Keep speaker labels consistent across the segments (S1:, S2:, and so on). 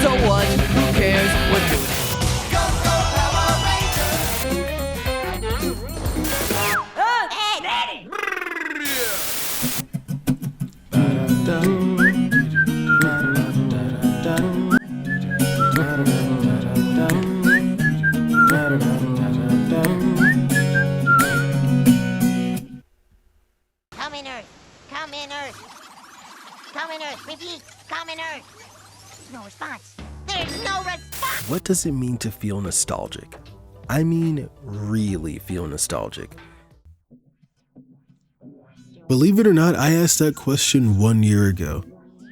S1: So what? Who cares? We're doing it.
S2: Come in Earth. Come in Earth. Come in Earth. Repeat. Come in Earth. No response. There's no response.
S3: What does it mean to feel nostalgic? I mean, really feel nostalgic. Believe it or not, I asked that question 1 year ago.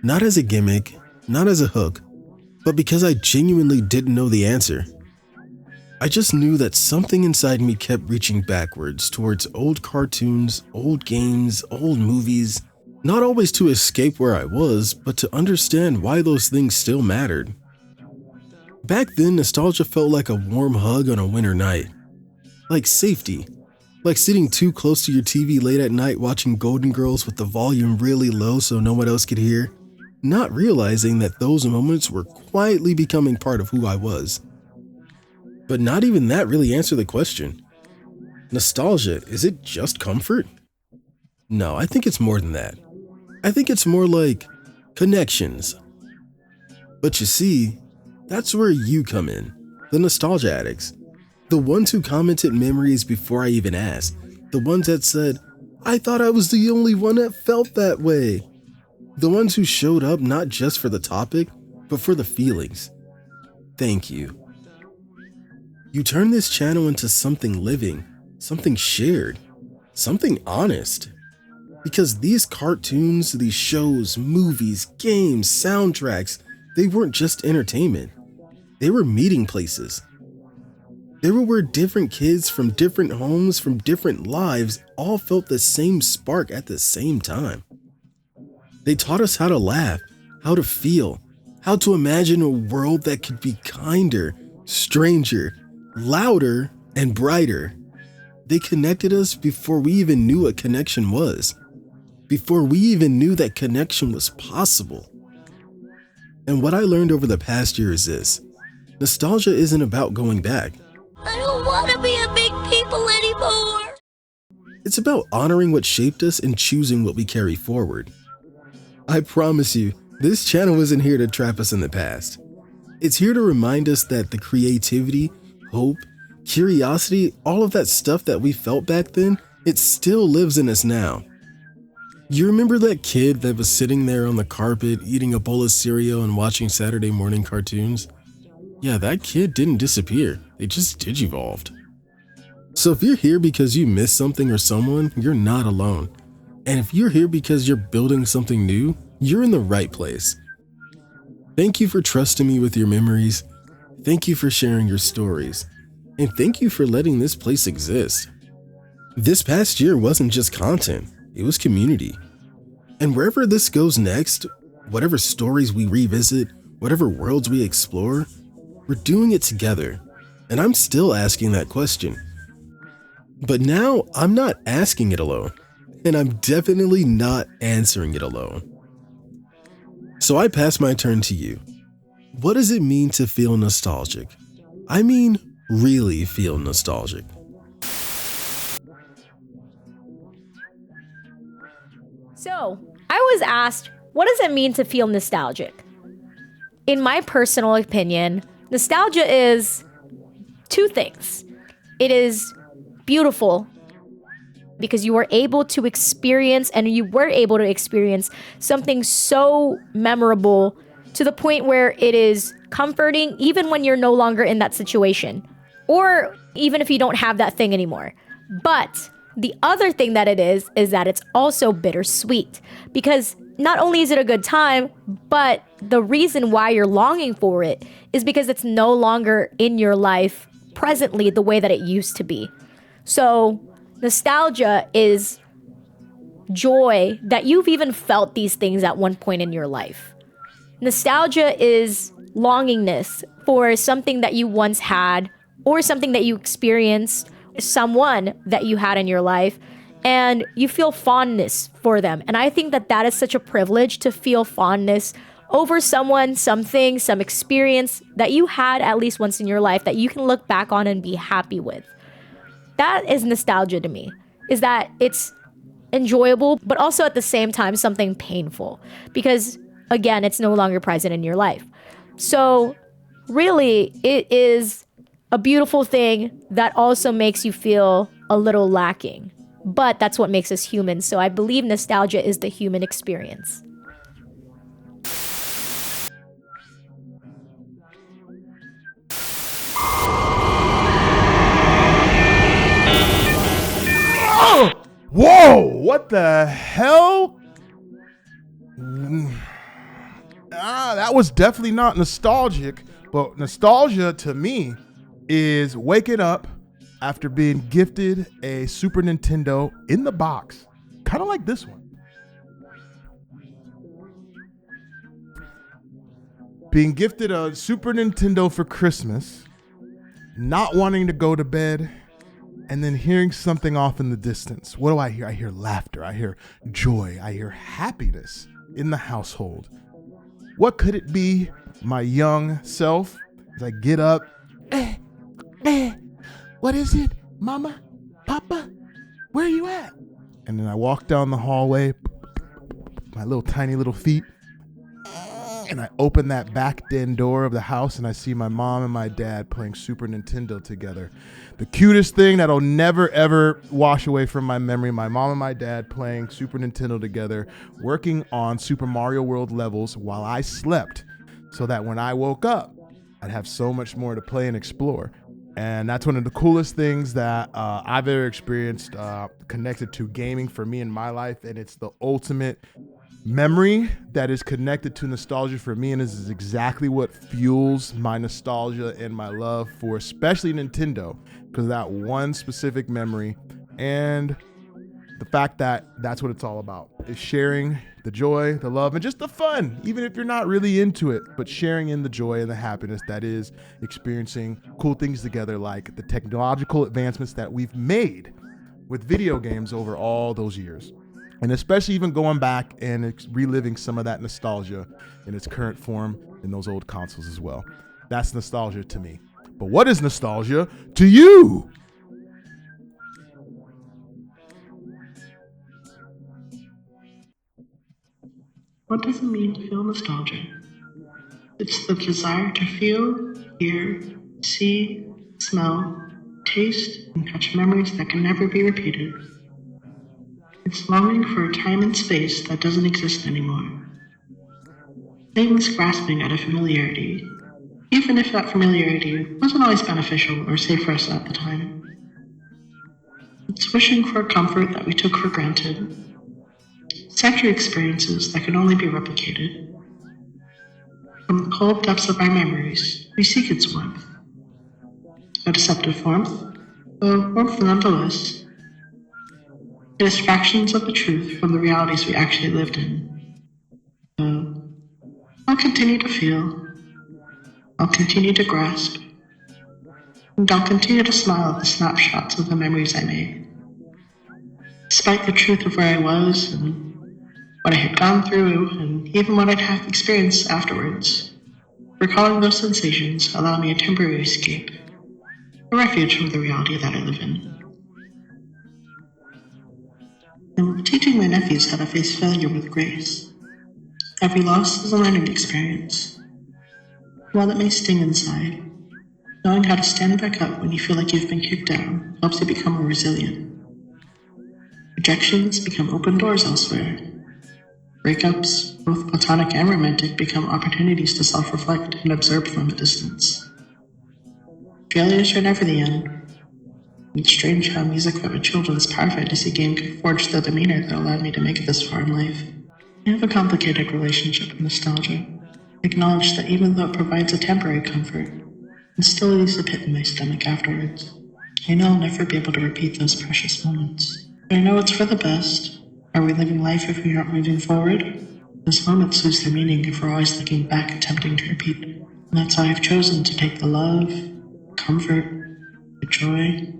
S3: Not as a gimmick, not as a hook, but because I genuinely didn't know the answer. I just knew that something inside me kept reaching backwards towards old cartoons, old games, old movies, not always to escape where I was, but to understand why those things still mattered. Back then, nostalgia felt like a warm hug on a winter night. Like safety. Like sitting too close to your TV late at night watching Golden Girls with the volume really low so no one else could hear, not realizing that those moments were quietly becoming part of who I was. But not even that really answered the question. Nostalgia, is it just comfort? No, I think it's more than that. I think it's more like connections. But you see, that's where you come in, the Nostalgia Addicts. The ones who commented memories before I even asked. The ones that said, I thought I was the only one that felt that way. The ones who showed up not just for the topic, but for the feelings. Thank you. You turn this channel into something living, something shared, something honest. Because these cartoons, these shows, movies, games, soundtracks, they weren't just entertainment. They were meeting places. They were where different kids from different homes, from different lives, all felt the same spark at the same time. They taught us how to laugh, how to feel, how to imagine a world that could be kinder, stranger, louder, and brighter. They connected us before we even knew what connection was, before we even knew that connection was possible. And what I learned over the past year is this: nostalgia isn't about going back.
S2: I don't want to be a big people anymore.
S3: It's about honoring what shaped us and choosing what we carry forward. I promise you, this channel isn't here to trap us in the past. It's here to remind us that the creativity, hope, curiosity, all of that stuff that we felt back then, it still lives in us now. You remember that kid that was sitting there on the carpet eating a bowl of cereal and watching Saturday morning cartoons? Yeah, that kid didn't disappear. They just digivolved. So if you're here because you missed something or someone, you're not alone. And if you're here because you're building something new, you're in the right place. Thank you for trusting me with your memories. Thank you for sharing your stories. And thank you for letting this place exist. This past year wasn't just content, it was community. And wherever this goes next, whatever stories we revisit, whatever worlds we explore, we're doing it together. And I'm still asking that question. But now I'm not asking it alone. And I'm definitely not answering it alone. So I pass my turn to you. What does it mean to feel nostalgic? I mean, really feel nostalgic.
S4: So, I was asked, what does it mean to feel nostalgic? In my personal opinion, nostalgia is two things. It is beautiful because you were able to experience something so memorable to the point where it is comforting even when you're no longer in that situation, or even if you don't have that thing anymore. But the other thing that it is that it's also bittersweet, because not only is it a good time, but the reason why you're longing for it is because it's no longer in your life presently the way that it used to be. So nostalgia is joy that you've even felt these things at one point in your life. Nostalgia is longingness for something that you once had, or something that you experienced, someone that you had in your life, and you feel fondness for them. And I think that that is such a privilege, to feel fondness over someone, something, some experience that you had at least once in your life that you can look back on and be happy with. That is nostalgia to me, is that it's enjoyable, but also at the same time something painful because, again, it's no longer present in your life. So really, it is a beautiful thing that also makes you feel a little lacking. But that's what makes us human. So I believe nostalgia is the human experience.
S5: Whoa! What the hell? That was definitely not nostalgic, but nostalgia to me is waking up after being gifted a Super Nintendo in the box, kind of like this one. Being gifted a Super Nintendo for Christmas, not wanting to go to bed, and then hearing something off in the distance. What do I hear? I hear laughter. I hear joy. I hear happiness in the household. What could it be? My young self, as I get up. What is it? Mama? Papa? Where are you at? And then I walk down the hallway, my little tiny little feet, and I open that back den door of the house and I see my mom and my dad playing Super Nintendo together. The cutest thing that'll never ever wash away from my memory, my mom and my dad playing Super Nintendo together, working on Super Mario World levels while I slept, so that when I woke up, I'd have so much more to play and explore. And that's one of the coolest things that I've ever experienced connected to gaming for me in my life. And it's the ultimate memory that is connected to nostalgia for me. And this is exactly what fuels my nostalgia and my love for especially Nintendo, because of that one specific memory and the fact that that's what it's all about, is sharing the joy, the love, and just the fun, even if you're not really into it, but sharing in the joy and the happiness that is experiencing cool things together, like the technological advancements that we've made with video games over all those years. And especially even going back and reliving some of that nostalgia in its current form in those old consoles as well. That's nostalgia to me. But what is nostalgia to you?
S6: What does it mean to feel nostalgia? It's the desire to feel, hear, see, smell, taste, and touch memories that can never be repeated. It's longing for a time and space that doesn't exist anymore. Aimless grasping at a familiarity, even if that familiarity wasn't always beneficial or safe for us at the time. It's wishing for a comfort that we took for granted. Sensory experiences that can only be replicated. From the cold depths of our memories, we seek its warmth. A deceptive warmth, though warmth nonetheless. It is fractions of the truth from the realities we actually lived in. I'll continue to feel. I'll continue to grasp. And I'll continue to smile at the snapshots of the memories I made. Despite the truth of where I was and what I had gone through, and even what I'd have experienced afterwards, recalling those sensations allowed me a temporary escape, a refuge from the reality that I live in. And teaching my nephews how to face failure with grace. Every loss is a learning experience. While it may sting inside, knowing how to stand back up when you feel like you've been kicked down helps you become more resilient. Rejections become open doors elsewhere. Breakups, both platonic and romantic, become opportunities to self-reflect and observe from a distance. Failures are never the end. It's strange how music from a children's power fantasy game could forge the demeanor that allowed me to make it this far in life. I have a complicated relationship with nostalgia. I acknowledge that even though it provides a temporary comfort, it still leaves a pit in my stomach afterwards. I know I'll never be able to repeat those precious moments. But I know it's for the best. Are we living life if we aren't moving forward? Those moments lose their meaning if we're always looking back, attempting to repeat. And that's why I've chosen to take the love, comfort, the joy,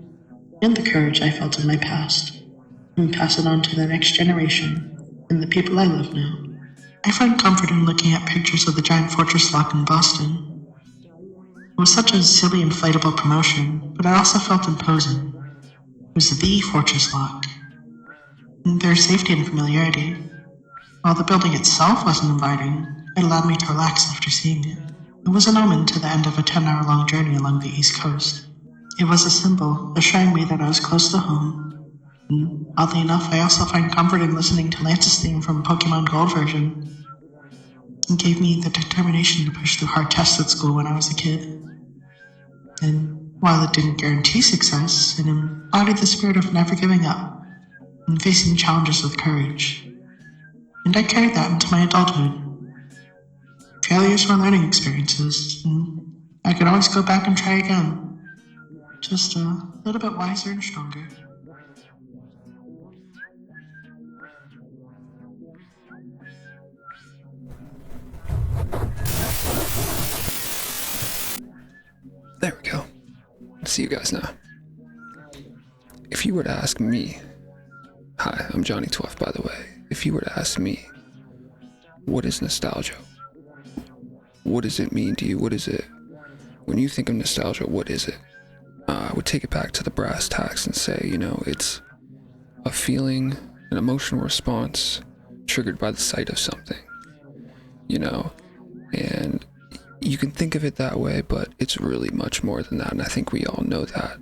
S6: and the courage I felt in my past, and pass it on to the next generation and the people I love now. I find comfort in looking at pictures of the giant fortress lock in Boston. It was such a silly inflatable promotion, but it also felt imposing. It was the fortress lock. And there's safety and familiarity. While the building itself wasn't inviting, it allowed me to relax after seeing it. It was an omen to the end of a 10-hour-long journey along the East Coast. It was a symbol assuring me that I was close to home. And oddly enough, I also find comfort in listening to Lance's theme from Pokemon Gold version. It gave me the determination to push through hard tests at school when I was a kid. And while it didn't guarantee success, it embodied the spirit of never giving up and facing challenges with courage. And I carried that into my adulthood. Failures were learning experiences, and I could always go back and try again. Just a little bit wiser and stronger.
S1: There we go. See you guys now. If you were to ask me, hi, I'm Johnny 12, by the way. If you were to ask me, what is nostalgia? What does it mean to you? What is it? When you think of nostalgia, what is it? I would take it back to the brass tacks and say, it's a feeling, an emotional response triggered by the sight of something, and you can think of it that way, but it's really much more than that. And I think we all know that,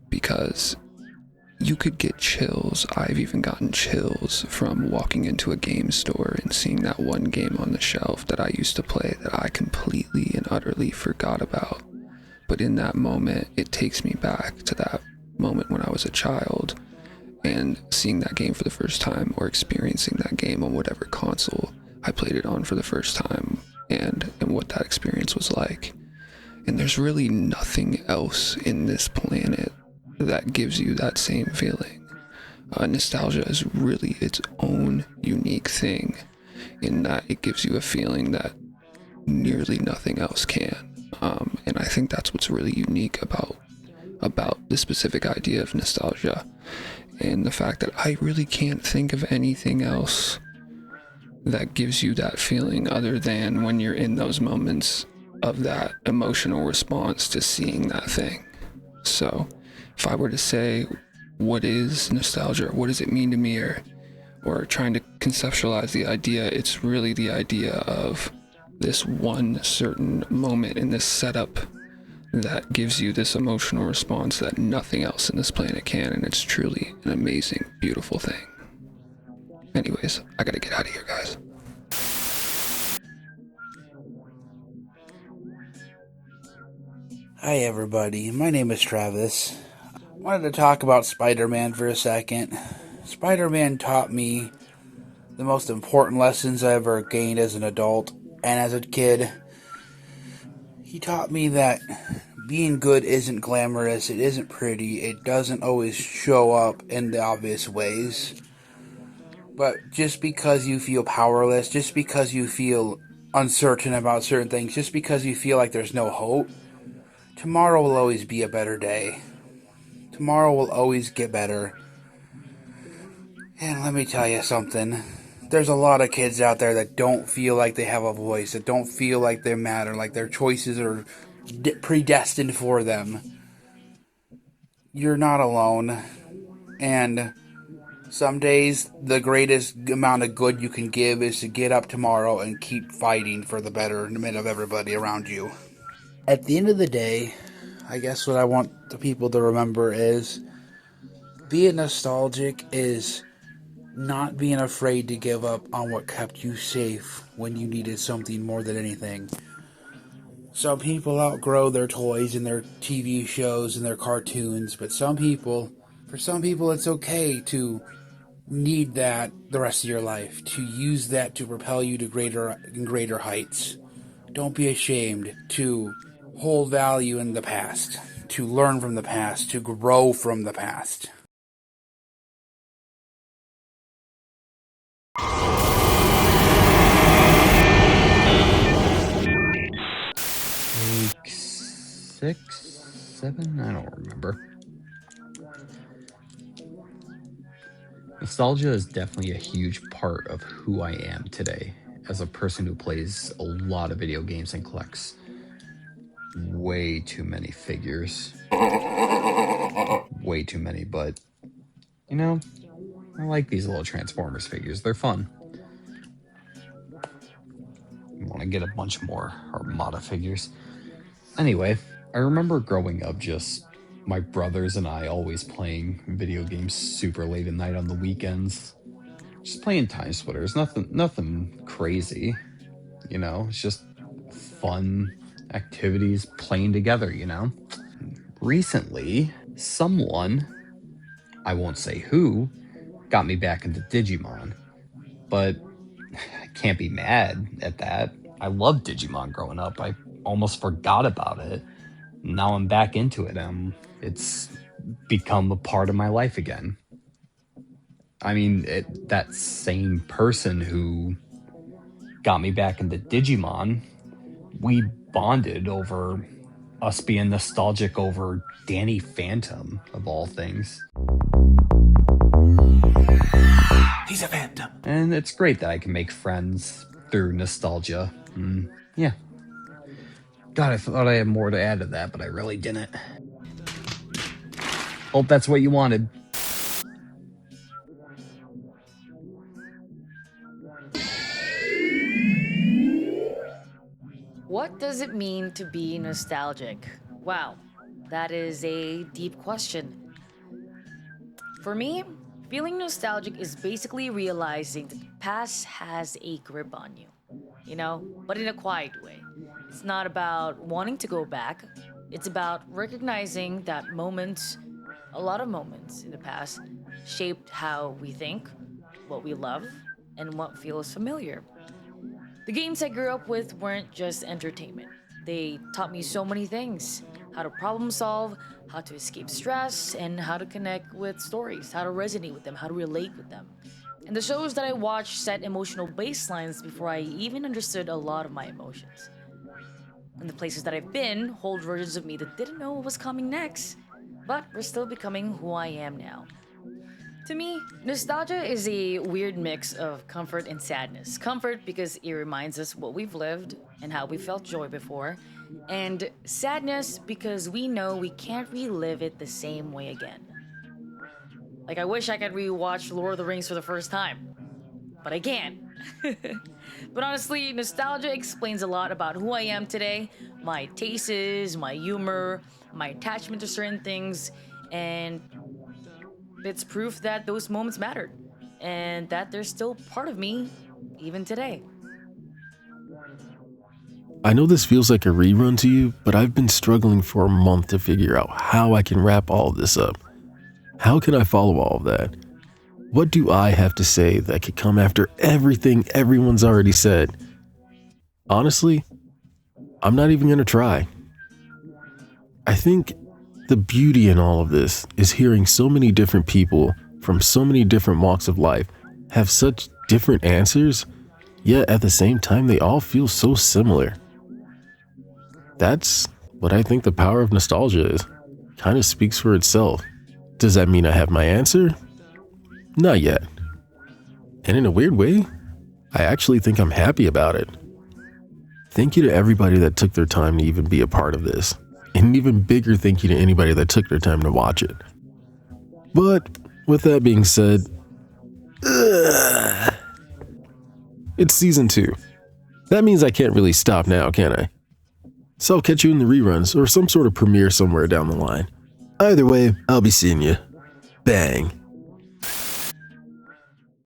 S1: because you could get chills. I've even gotten chills from walking into a game store and seeing that one game on the shelf that I used to play that I completely and utterly forgot about. But in that moment, it takes me back to that moment when I was a child and seeing that game for the first time, or experiencing that game on whatever console I played it on for the first time, and what that experience was like. And there's really nothing else in this planet that gives you that same feeling. Nostalgia is really its own unique thing in that it gives you a feeling that nearly nothing else can. And I think that's what's really unique about the specific idea of nostalgia, and the fact that I really can't think of anything else that gives you that feeling other than when you're in those moments of that emotional response to seeing that thing. So if I were to say, what is nostalgia? What does it mean to me? Or trying to conceptualize the idea, it's really the idea of this one certain moment in this setup that gives you this emotional response that nothing else in this planet can, and it's truly an amazing, beautiful thing. Anyways, I gotta get out of here, guys.
S7: Hi everybody, my name is Travis. I wanted to talk about Spider-Man for a second. Spider-Man taught me the most important lessons I ever gained as an adult and as a kid. He taught me that being good isn't glamorous, it isn't pretty, it doesn't always show up in the obvious ways. But just because you feel powerless, just because you feel uncertain about certain things, just because you feel like there's no hope, tomorrow will always be a better day. Tomorrow will always get better. And let me tell you something. There's a lot of kids out there that don't feel like they have a voice, that don't feel like they matter, like their choices are predestined for them. You're not alone. And some days, the greatest amount of good you can give is to get up tomorrow and keep fighting for the betterment of everybody around you. At the end of the day, I guess what I want the people to remember is being nostalgic is not being afraid to give up on what kept you safe when you needed something more than anything. Some people outgrow their toys and their TV shows and their cartoons, but for some people it's okay to need that the rest of your life, to use that to propel you to greater and greater heights. Don't be ashamed to hold value in the past, to learn from the past, to grow from the past.
S8: Week 6, 7, I don't remember. Nostalgia is definitely a huge part of who I am today as a person who plays a lot of video games and collects way too many figures. Way too many, but you know, I like these little Transformers figures. They're fun. I want to get a bunch more Armada figures. Anyway, I remember growing up just my brothers and I always playing video games super late at night on the weekends. Just playing Time Splitters, nothing crazy, you know, it's just fun activities playing together, you know. Recently, someone, I won't say who, got me back into Digimon, but I can't be mad at that. I loved Digimon growing up. I almost forgot about it. Now I'm back into it. It's become a part of my life again. I mean, that same person who got me back into Digimon, we bonded over us being nostalgic over Danny Phantom, of all things.
S9: He's a phantom.
S8: And it's great that I can make friends through nostalgia. Yeah. God, I thought I had more to add to that, but I really didn't. Hope that's what you wanted.
S10: What does it mean to be nostalgic? Wow, that is a deep question. For me, feeling nostalgic is basically realizing that the past has a grip on you, you know, but in a quiet way. It's not about wanting to go back, it's about recognizing that a lot of moments in the past, shaped how we think, what we love, and what feels familiar. The games I grew up with weren't just entertainment. They taught me so many things: how to problem solve, how to escape stress, and how to connect with stories, how to resonate with them, how to relate with them. And the shows that I watched set emotional baselines before I even understood a lot of my emotions. And the places that I've been hold versions of me that didn't know what was coming next, but were still becoming who I am now. To me, nostalgia is a weird mix of comfort and sadness. Comfort because it reminds us what we've lived and how we felt joy before, and sadness because we know we can't relive it the same way again. Like, I wish I could rewatch Lord of the Rings for the first time, but I can't. But honestly, nostalgia explains a lot about who I am today, my tastes, my humor, my attachment to certain things, and it's proof that those moments mattered, and that they're still part of me, even today.
S3: I know this feels like a rerun to you, but I've been struggling for a month to figure out how I can wrap all of this up. How can I follow all of that? What do I have to say that could come after everything everyone's already said? Honestly, I'm not even gonna try. I think the beauty in all of this is hearing so many different people from so many different walks of life have such different answers, yet at the same time they all feel so similar. That's what I think the power of nostalgia is. Kind of speaks for itself. Does that mean I have my answer? Not yet. And in a weird way, I actually think I'm happy about it. Thank you to everybody that took their time to even be a part of this. And an even bigger thank you to anybody that took their time to watch it. But with that being said, it's season 2. That means I can't really stop now, can I? So I'll catch you in the reruns or some sort of premiere somewhere down the line. Either way, I'll be seeing you. Bang.